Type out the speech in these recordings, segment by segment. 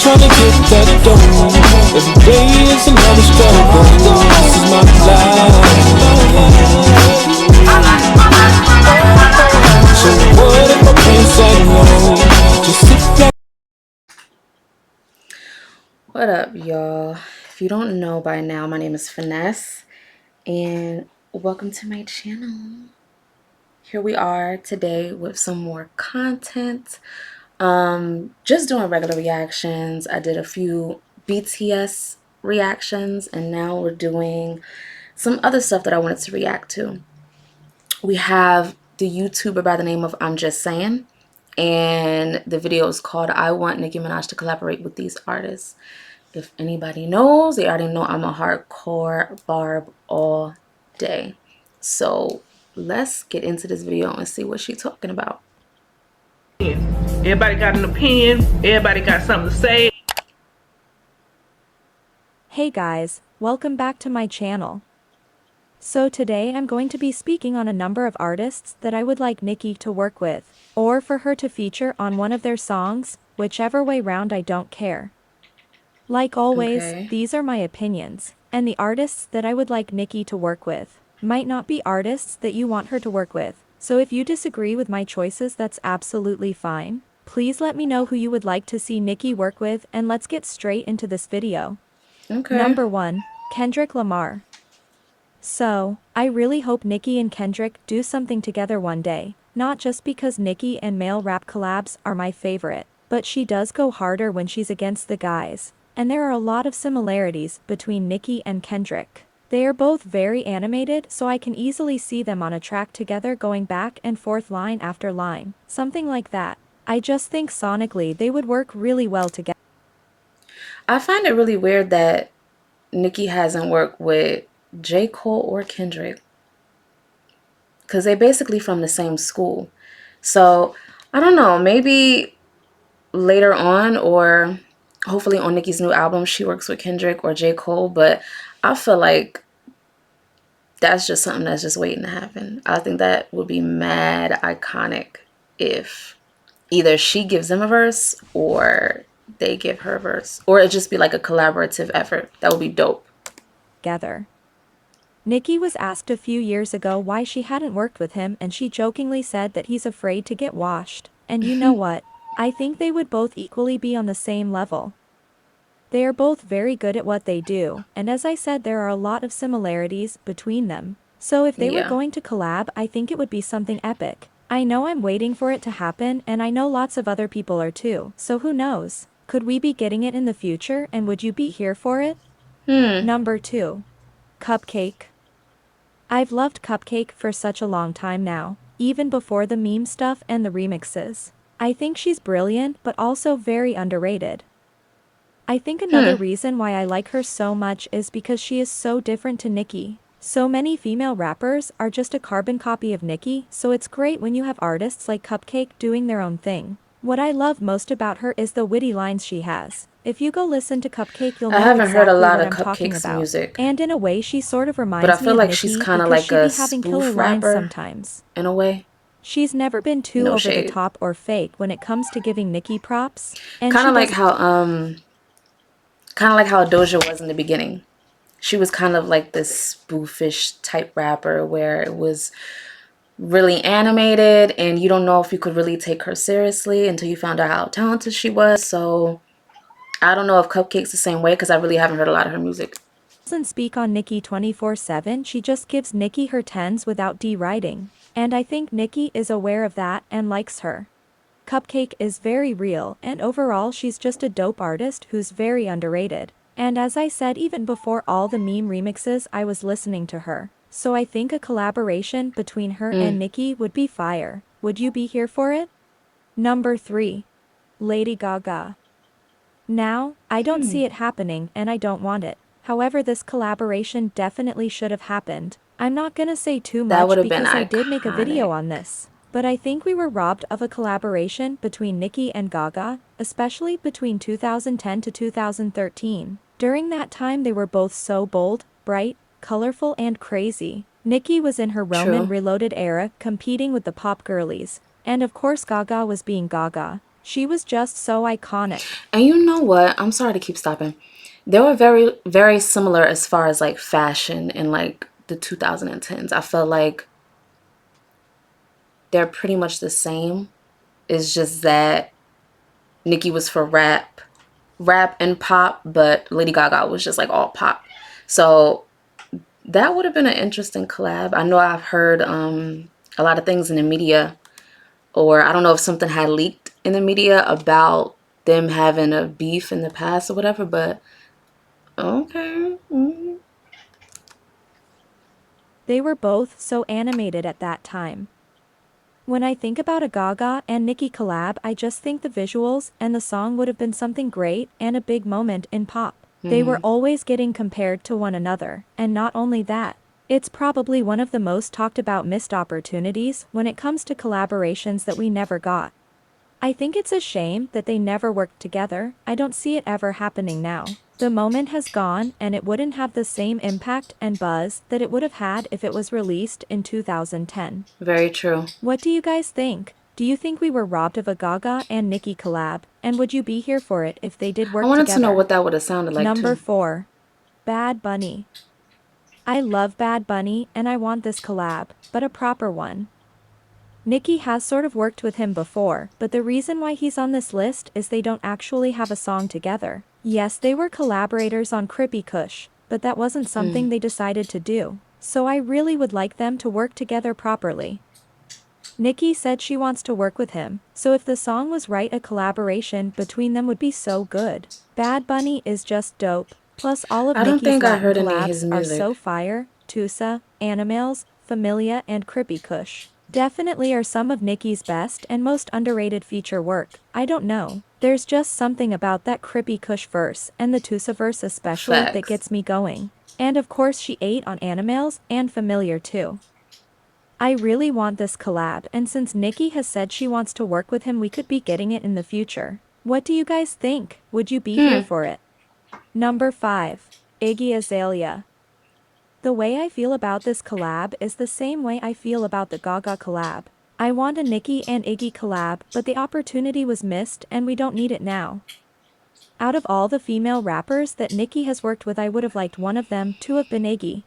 trying to get that dough. Every day is another struggle. This is my life. So what if I can't say no? Just sit back. What up, y'all? If you don't know by now, my name is Finesse, and welcome to my channel. Here we are today with some more content. Just doing regular reactions. I did a few BTS reactions, and now we're doing some other stuff that I wanted to react to. We have the YouTuber by the name of I'm Just Saying, and the video is called I Want Nicki Minaj to Collaborate with These Artists. If anybody knows, they already know I'm a hardcore Barb all day. So let's get into this video and see what she's talking about. Everybody got an opinion. Everybody got something to say. Hey guys, welcome back to my channel. So today I'm going to be speaking on a number of artists that I would like Nicki to work with, or for her to feature on one of their songs, whichever way round I don't care. Like always, these are my opinions, and the artists that I would like Nicki to work with might not be artists that you want her to work with, so if you disagree with my choices, that's absolutely fine. Please let me know who you would like to see Nicki work with, and let's get straight into this video. Number 1, Kendrick Lamar. So, I really hope Nicki and Kendrick do something together one day, not just because Nicki and male rap collabs are my favorite, but she does go harder when she's against the guys, and there are a lot of similarities between Nicki and Kendrick. They are both very animated, so I can easily see them on a track together going back and forth line after line, something like that. I just think sonically they would work really well together. I find it really weird that Nicki hasn't worked with J. Cole or Kendrick, because they're basically from the same school. So I don't know, maybe later on, or hopefully on Nicki's new album, she works with Kendrick or J. Cole, but I feel like that's just something that's just waiting to happen. I think that would be mad iconic if either she gives them a verse or they give her a verse, or it just be like a collaborative effort. That would be dope. Together. Nicki was asked a few years ago why she hadn't worked with him, and she jokingly said that he's afraid to get washed. And you know what? I think they would both equally be on the same level. They are both very good at what they do, and as I said, there are a lot of similarities between them. So if they were going to collab, I think it would be something epic. I know I'm waiting for it to happen, and I know lots of other people are too, so who knows? Could we be getting it in the future, and would you be here for it? Number 2. Cupcake. I've loved Cupcake for such a long time now, even before the meme stuff and the remixes. I think she's brilliant, but also very underrated. I think another reason why I like her so much is because she is so different to Nicki. So many female rappers are just a carbon copy of Nicki, so it's great when you have artists like Cupcake doing their own thing. What I love most about her is the witty lines she has. If you go listen to Cupcake, you'll know exactly what I'm talking about. Music. And in a way, she sort of reminds but I feel me like of she's Nicki kind of because like she a be having killer spoof lines rapper sometimes. in a way. She's never been too over the top or fake when it comes to giving Nicki props. And kind of like how Doja was in the beginning. She was kind of like this spoofish type rapper where it was really animated and you don't know if you could really take her seriously until you found out how talented she was. So I don't know if Cupcake's the same way because I really haven't heard a lot of her music. Doesn't speak on Nicki 24/7, she just gives Nicki her tens without deriding. And I think Nicki is aware of that and likes her. Cupcake is very real, and overall she's just a dope artist who's very underrated. And as I said, even before all the meme remixes, I was listening to her. So I think a collaboration between her and Nicki would be fire. Would you be here for it? Number 3. Lady Gaga. Now, I don't see it happening and I don't want it. However, this collaboration definitely should have happened. I'm not gonna say too much because I did make a video on this. But I think we were robbed of a collaboration between Nicki and Gaga, especially between 2010 to 2013. During that time they were both so bold, bright, colorful and crazy. Nicki was in her Roman Reloaded era competing with the pop girlies. And of course Gaga was being Gaga. She was just so iconic. And you know what? I'm sorry to keep stopping. They were very, very similar as far as like fashion in like the 2010s. I felt like they're pretty much the same. It's just that Nicki was for rap and pop, but Lady Gaga was just like all pop. So that would have been an interesting collab. I know I've heard a lot of things in the media, or I don't know if something had leaked in the media about them having a beef in the past or whatever, but okay. They were both so animated at that time. When I think about a Gaga and Nicki collab, I just think the visuals and the song would have been something great and a big moment in pop. They were always getting compared to one another, and not only that, it's probably one of the most talked about missed opportunities when it comes to collaborations that we never got. I think it's a shame that they never worked together. I don't see it ever happening now. The moment has gone and it wouldn't have the same impact and buzz that it would have had if it was released in 2010. Very true. What do you guys think? Do you think we were robbed of a Gaga and Nicki collab? And would you be here for it if they did I work wanted together? to know what that would have sounded like Number too. 4. Bad Bunny. I love Bad Bunny and I want this collab, but a proper one. Nicki has sort of worked with him before, but the reason why he's on this list is they don't actually have a song together. Yes, they were collaborators on Crippy Kush, but that wasn't something they decided to do. So I really would like them to work together properly. Nicki said she wants to work with him, so if the song was right, a collaboration between them would be so good. Bad Bunny is just dope, plus all of I don't Nicki's think I Latin heard any of his collabs are music. so fire. Tusa, Animals, Familia and Crippy Kush definitely are some of Nicki's best and most underrated feature work. I don't know. There's just something about that Crippy Kush verse and the Tusa verse especially that Facts. gets me going. And of course she ate on Animals and Familiar too. I really want this collab, and since Nicki has said she wants to work with him, we could be getting it in the future. What do you guys think? Would you be here for it? Number 5. Iggy Azalea. The way I feel about this collab is the same way I feel about the Gaga collab. I want a Nicki and Iggy collab, but the opportunity was missed and we don't need it now. Out of all the female rappers that Nicki has worked with, I would have liked one of them to have been Iggy.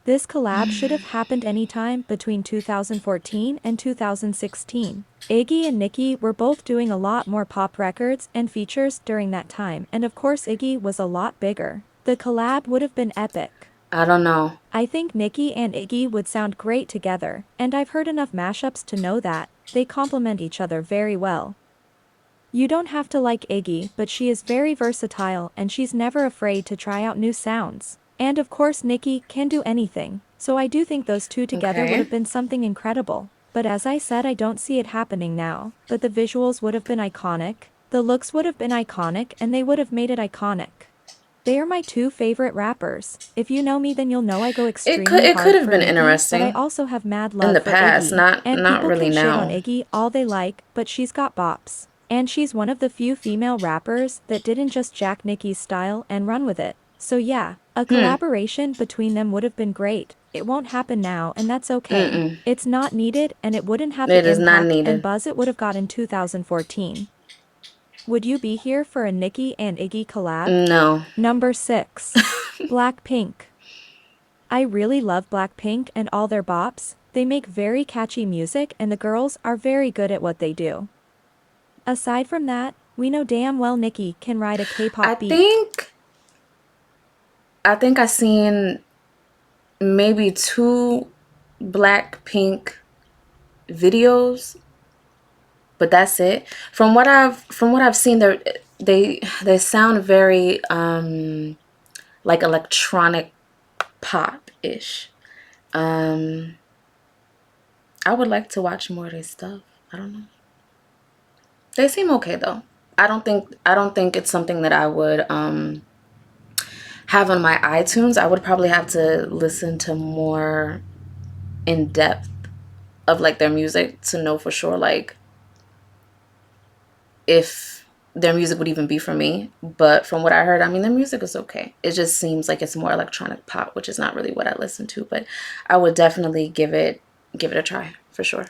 This collab should have happened anytime between 2014 and 2016. Iggy and Nicki were both doing a lot more pop records and features during that time, and of course Iggy was a lot bigger. The collab would have been epic. I don't know. I think Nicki and Iggy would sound great together, and I've heard enough mashups to know that they complement each other very well. You don't have to like Iggy, but she is very versatile and she's never afraid to try out new sounds. And of course Nicki can do anything, so I do think those two together would have been something incredible. But as I said, I don't see it happening now. But the visuals would have been iconic, the looks would have been iconic, and they would have made it iconic. They are my two favorite rappers. If you know me, then you'll know I go extremely hard It could have for been Nicki, interesting. but I also have mad love In the for past, Iggy. And not people really can shit on now. Iggy all they like, but she's got bops. And she's one of the few female rappers that didn't just jack Nicki's style and run with it. So yeah, a collaboration between them would have been great. It won't happen now, and that's okay. It's not needed, and it wouldn't have It the is not impact and needed. buzz it would have got in 2014. Would you be here for a Nicki and Iggy collab? No. Number 6. Blackpink. I really love Blackpink and all their bops. They make very catchy music and the girls are very good at what they do. Aside from that, we know damn well Nicki can ride a K-pop beat. I think I seen maybe 2 Blackpink videos, but that's it. From what I've seen, they sound very like electronic pop-ish. I would like to watch more of their stuff. I don't know. They seem okay though. I don't think it's something that I would have on my iTunes. I would probably have to listen to more in depth of like their music to know for sure like if their music would even be for me. But from what I heard, I mean, their music is okay. It just seems like it's more electronic pop, which is not really what I listen to, but I would definitely give it a try for sure.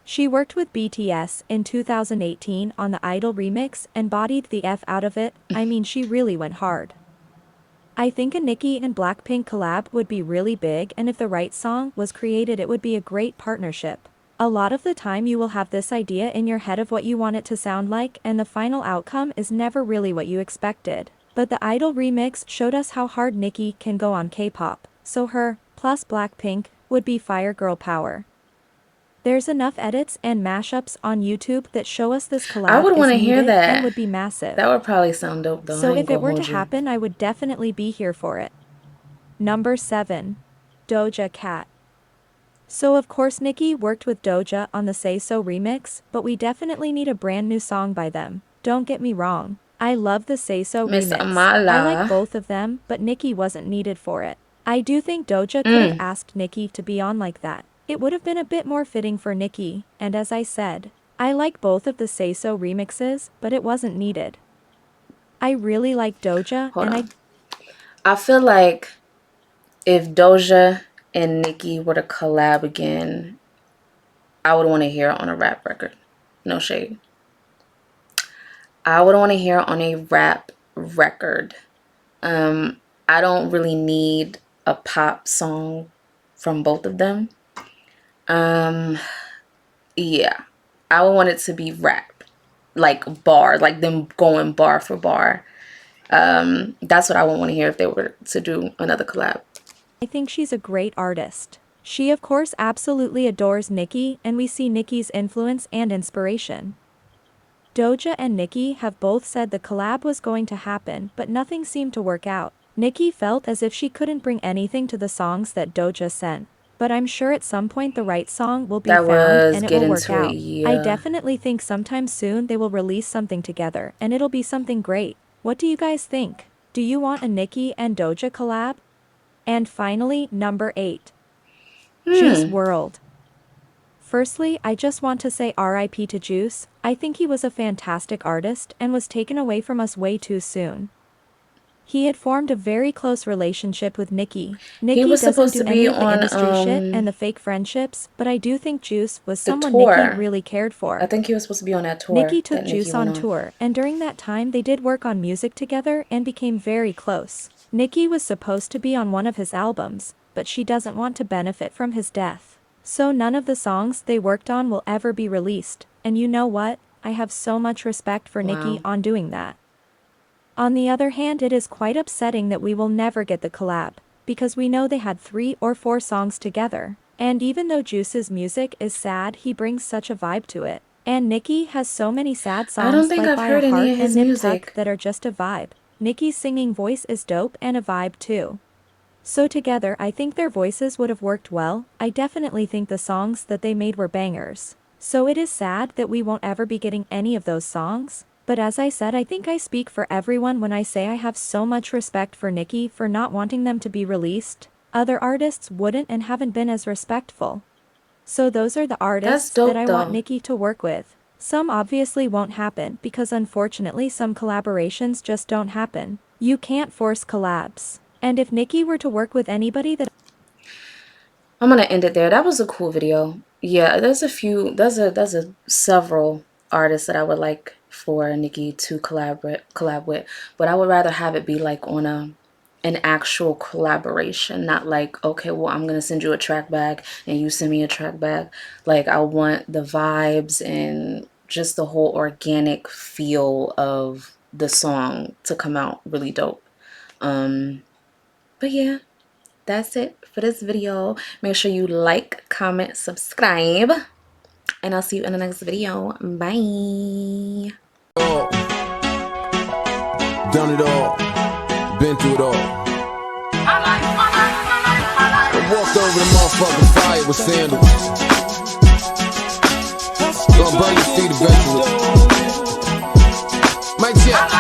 She worked with BTS in 2018 on the Idol remix and bodied the F out of it. I mean, she really went hard. I think a Nicki and Blackpink collab would be really big, and if the right song was created it would be a great partnership. A lot of the time you will have this idea in your head of what you want it to sound like, and the final outcome is never really what you expected. But the Idol remix showed us how hard Nicki can go on K-pop, so her, plus Blackpink, would be fire girl power. There's enough edits and mashups on YouTube that show us this collab I would is want to hear needed that. and would be massive. That would probably sound dope though. So I ain't if it gonna were to hold you. happen, I would definitely be here for it. Number 7. Doja Cat. So of course Nicki worked with Doja on the Say So remix, but we definitely need a brand new song by them. Don't get me wrong. I love the Say So Miss remix. Amala. I like both of them, but Nicki wasn't needed for it. I do think Doja could have asked Nicki to be on like that. It would have been a bit more fitting for Nicki, and as I said, I like both of the Say So remixes, but it wasn't needed. I really like Doja, Hold and on. I feel like if Doja and Nicki were to collab again, I would want to hear it on a rap record. No shade. I would want to hear it on a rap record. I don't really need a pop song from both of them. Yeah, I would want it to be rap, like bar, like them going bar for bar. That's what I would want to hear if they were to do another collab. I think she's a great artist. She of course absolutely adores Nicki, and we see Nicki's influence and inspiration. Doja and Nicki have both said the collab was going to happen, but nothing seemed to work out. Nicki felt as if she couldn't bring anything to the songs that Doja sent. But I'm sure at some point the right song will be found and it will work out. I definitely think sometime soon they will release something together, and it'll be something great. What do you guys think? Do you want a Nicki and Doja collab? And finally, number 8. Juice WRLD. Firstly, I just want to say RIP to Juice. I think he was a fantastic artist and was taken away from us way too soon. He had formed a very close relationship with Nicki. Nicki was doesn't supposed do to any be of the on industry shit and the fake friendships, but I do think Juice was someone tour. Nicki really cared for. I think he was supposed to be on that tour. Nicki took Juice on tour, and during that time they did work on music together and became very close. Nicki was supposed to be on one of his albums, but she doesn't want to benefit from his death. So none of the songs they worked on will ever be released, and you know what? I have so much respect for Nicki on doing that. On the other hand, it is quite upsetting that we will never get the collab, because we know they had 3 or 4 songs together. And even though Juice's music is sad, he brings such a vibe to it. And Nicki has so many sad songs like By a Heart and Nip Tuck that are just a vibe. Nicki's singing voice is dope and a vibe too. So together I think their voices would have worked well. I definitely think the songs that they made were bangers. So it is sad that we won't ever be getting any of those songs. But as I said, I think I speak for everyone when I say I have so much respect for Nicki for not wanting them to be released. Other artists wouldn't and haven't been as respectful. So those are the artists that I want Nicki to work with. Some obviously won't happen because unfortunately some collaborations just don't happen. You can't force collabs. And if Nicki were to work with anybody that... I'm gonna end it there. That was a cool video. Yeah, there's several artists that I would like for Nicki to collab with, but I would rather have it be like on an actual collaboration, not like, okay, well, I'm gonna send you a track back and you send me a track back. Like, I want the vibes and just the whole organic feel of the song to come out really dope. But yeah, that's it for this video. Make sure you like, comment, subscribe, and I'll see you in the next video. Bye. Done it all, been through it all. I walked over the motherfucking fire with sandals. Gonna burn your feet eventually. Mike, yeah.